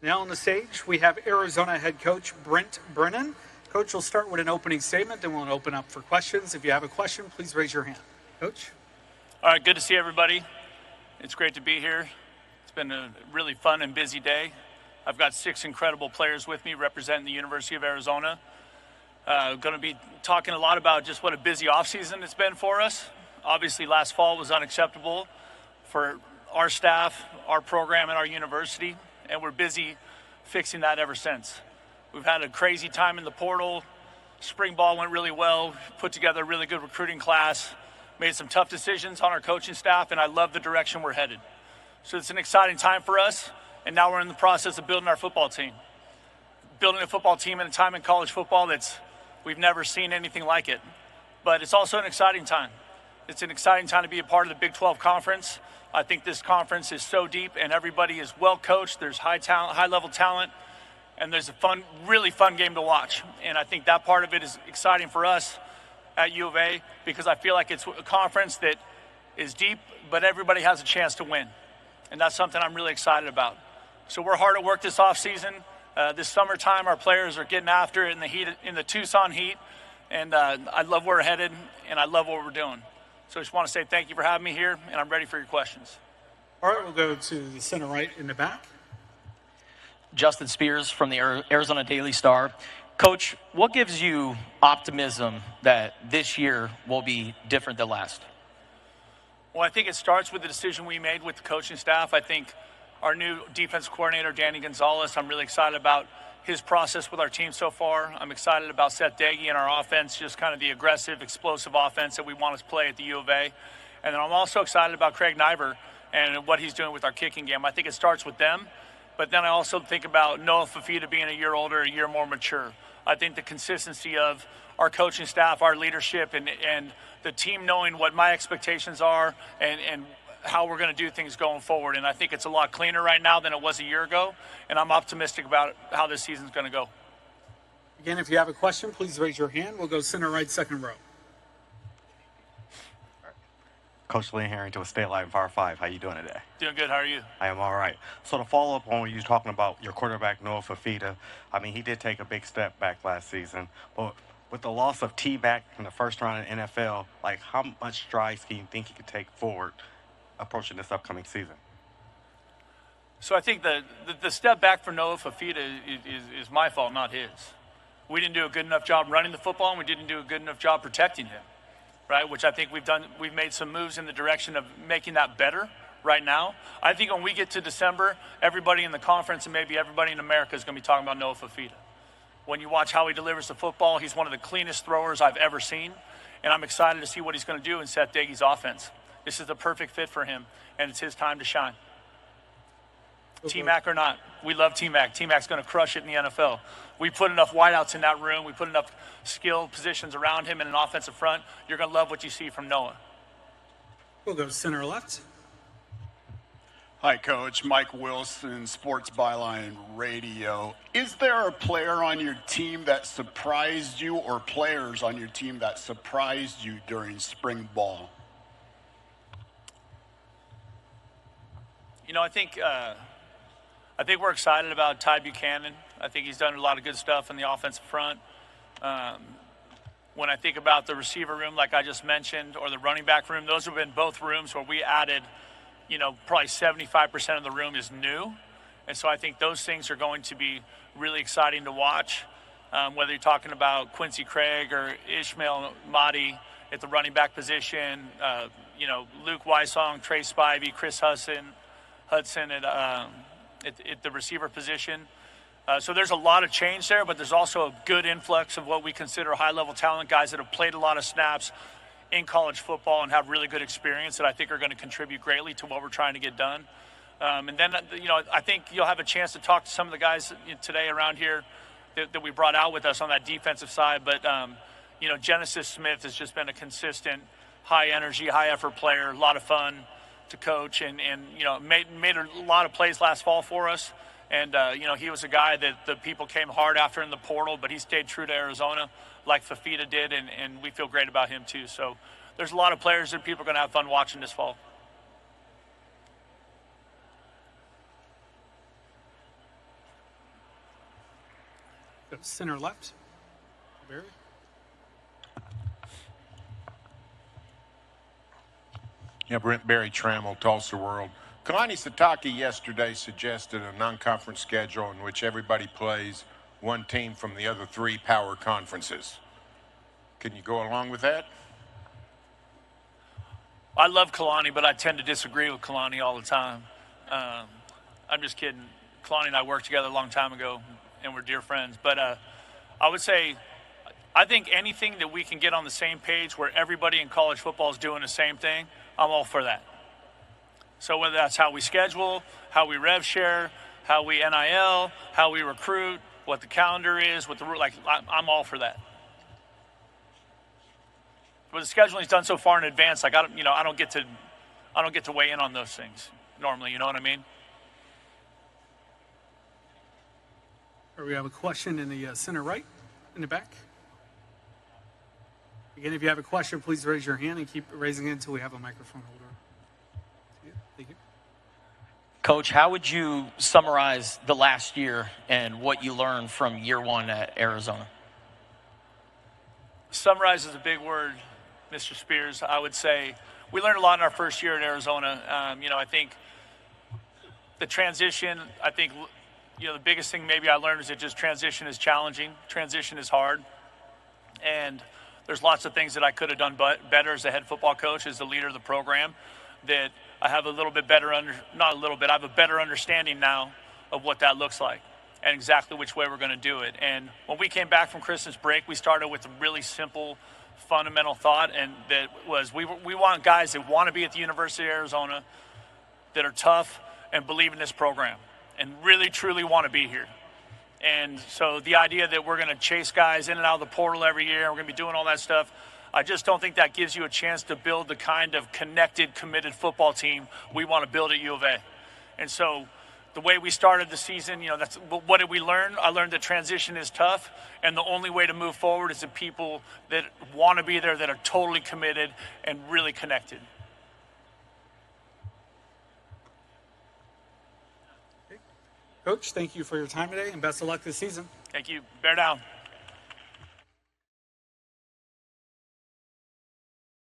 Now on the stage, we have Arizona head coach Brent Brennan. Coach will start with an opening statement, then we'll open up for questions. If you have a question, please raise your hand. Coach? All right, good to see everybody. It's great to be here. It's been a really fun and busy day. I've got 6 incredible players with me representing the University of Arizona. Going to be talking a lot about just what a busy offseason it's been for us. Obviously, last fall was unacceptable for our staff, our program, and our university, and we're busy fixing that ever since. We've had a crazy time in the portal. Spring ball went really well, put together a really good recruiting class, made some tough decisions on our coaching staff, and I love the direction we're headed. So it's an exciting time for us, and now we're in the process of building our football team. Building a football team in a time in college football we've never seen anything like it. But it's also an exciting time. It's an exciting time to be a part of the Big 12 Conference. I think this conference is so deep, and everybody is well coached. There's high-level talent, and there's a really fun game to watch. And I think that part of it is exciting for us at U of A because I feel like it's a conference that is deep, but everybody has a chance to win. And that's something I'm really excited about. So we're hard at work this offseason. This summertime, our players are getting after it in the Tucson heat, and I love where we're headed, and I love what we're doing. So I just want to say thank you for having me here, and I'm ready for your questions. All right, we'll go to the center right in the back. Justin Spears from the Arizona Daily Star. Coach, what gives you optimism that this year will be different than last? Well, I think it starts with the decision we made with the coaching staff. I think our new defense coordinator, Danny Gonzalez, I'm really excited about his process with our team so far. I'm excited about Seth Daggy and our offense, just kind of the aggressive, explosive offense that we want to play at the U of A. And then I'm also excited about Craig Niver and what he's doing with our kicking game. I think it starts with them, but then I also think about Noah Fafita being a year older, a year more mature. I think the consistency of our coaching staff, our leadership, and the team knowing what my expectations are and how we're going to do things going forward. And I think it's a lot cleaner right now than it was a year ago, and I'm optimistic about how this season's going to go. Again, if you have a question, please raise your hand. We'll go center right, second row. Coach Lynn Harrington with State Line Power 5. How you doing today? Doing good. How are you? I am all right. So to follow up on what you were talking about, your quarterback, Noah Fafita, I mean, he did take a big step back last season. But with the loss of T-back in the first round in NFL, like how much strides can you think he could take forward approaching this upcoming season? So I think the step back for Noah Fafita is my fault, not his. We didn't do a good enough job running the football, and we didn't do a good enough job protecting him, right? Which I think we've done. We've made some moves in the direction of making that better right now. I think when we get to December, everybody in the conference and maybe everybody in America is going to be talking about Noah Fafita. When you watch how he delivers the football, he's one of the cleanest throwers I've ever seen, and I'm excited to see what he's going to do in Seth Daggy's offense. This is the perfect fit for him, and it's his time to shine. T-Mac or not, we love T-Mac. T-Mac's going to crush it in the NFL. We put enough wideouts in that room. We put enough skill positions around him in an offensive front. You're going to love what you see from Noah. We'll go center left. Hi, Coach. Mike Wilson, Sports Byline Radio. Is there a player on your team that surprised you or players on your team that surprised you during spring ball? You know, I think we're excited about Ty Buchanan. I think he's done a lot of good stuff in the offensive front. When I think about the receiver room, like I just mentioned, or the running back room, those have been both rooms where we added, you know, probably 75% of the room is new. And so I think those things are going to be really exciting to watch, whether you're talking about Quincy Craig or Ishmael Mahdi at the running back position, you know, Luke Wysong, Trey Spivey, Chris Hudson at the receiver position. So there's a lot of change there, but there's also a good influx of what we consider high-level talent, guys that have played a lot of snaps in college football and have really good experience that I think are going to contribute greatly to what we're trying to get done. And then, you know, I think you'll have a chance to talk to some of the guys today around here that we brought out with us on that defensive side. But, you know, Genesis Smith has just been a consistent, high-energy, high-effort player, a lot of fun to coach, and you know, made a lot of plays last fall for us. And, you know, he was a guy that the people came hard after in the portal, but he stayed true to Arizona like Fafita did, and we feel great about him too. So there's a lot of players that people are going to have fun watching this fall. Go to center left. Barry. Yeah, Brent Barry Trammell, Tulsa World. Kalani Sitake yesterday suggested a non-conference schedule in which everybody plays one team from the other 3 power conferences. Can you go along with that? I love Kalani, but I tend to disagree with Kalani all the time. I'm just kidding. Kalani and I worked together a long time ago, and we're dear friends. But I would say, I think anything that we can get on the same page where everybody in college football is doing the same thing, I'm all for that. So whether that's how we schedule, how we rev share, how we NIL, how we recruit, what the calendar is, I'm all for that. But the scheduling is done so far in advance, I don't get to weigh in on those things normally. You know what I mean? Or we have a question in the center right, in the back. Again, if you have a question, please raise your hand and keep raising it until we have a microphone holder. Thank you. Coach, how would you summarize the last year and what you learned from year 1 at Arizona? Summarize is a big word, Mr. Spears. I would say we learned a lot in our first year at Arizona. I think the transition, the biggest thing maybe I learned is that just transition is challenging. Transition is hard. And there's lots of things that I could have done better as a head football coach, as the leader of the program, that I have a little bit better, I have a better understanding now of what that looks like and exactly which way we're going to do it. And when we came back from Christmas break, we started with a really simple, fundamental thought, and that was we want guys that want to be at the University of Arizona, that are tough and believe in this program and really, truly want to be here. And so the idea that we're going to chase guys in and out of the portal every year, we're going to be doing all that stuff, I just don't think that gives you a chance to build the kind of connected, committed football team we want to build at U of A. And so the way we started the season, what did we learn? I learned that transition is tough, and the only way to move forward is the people that want to be there, that are totally committed and really connected. Coach, thank you for your time today, and best of luck this season. Thank you. Bear down.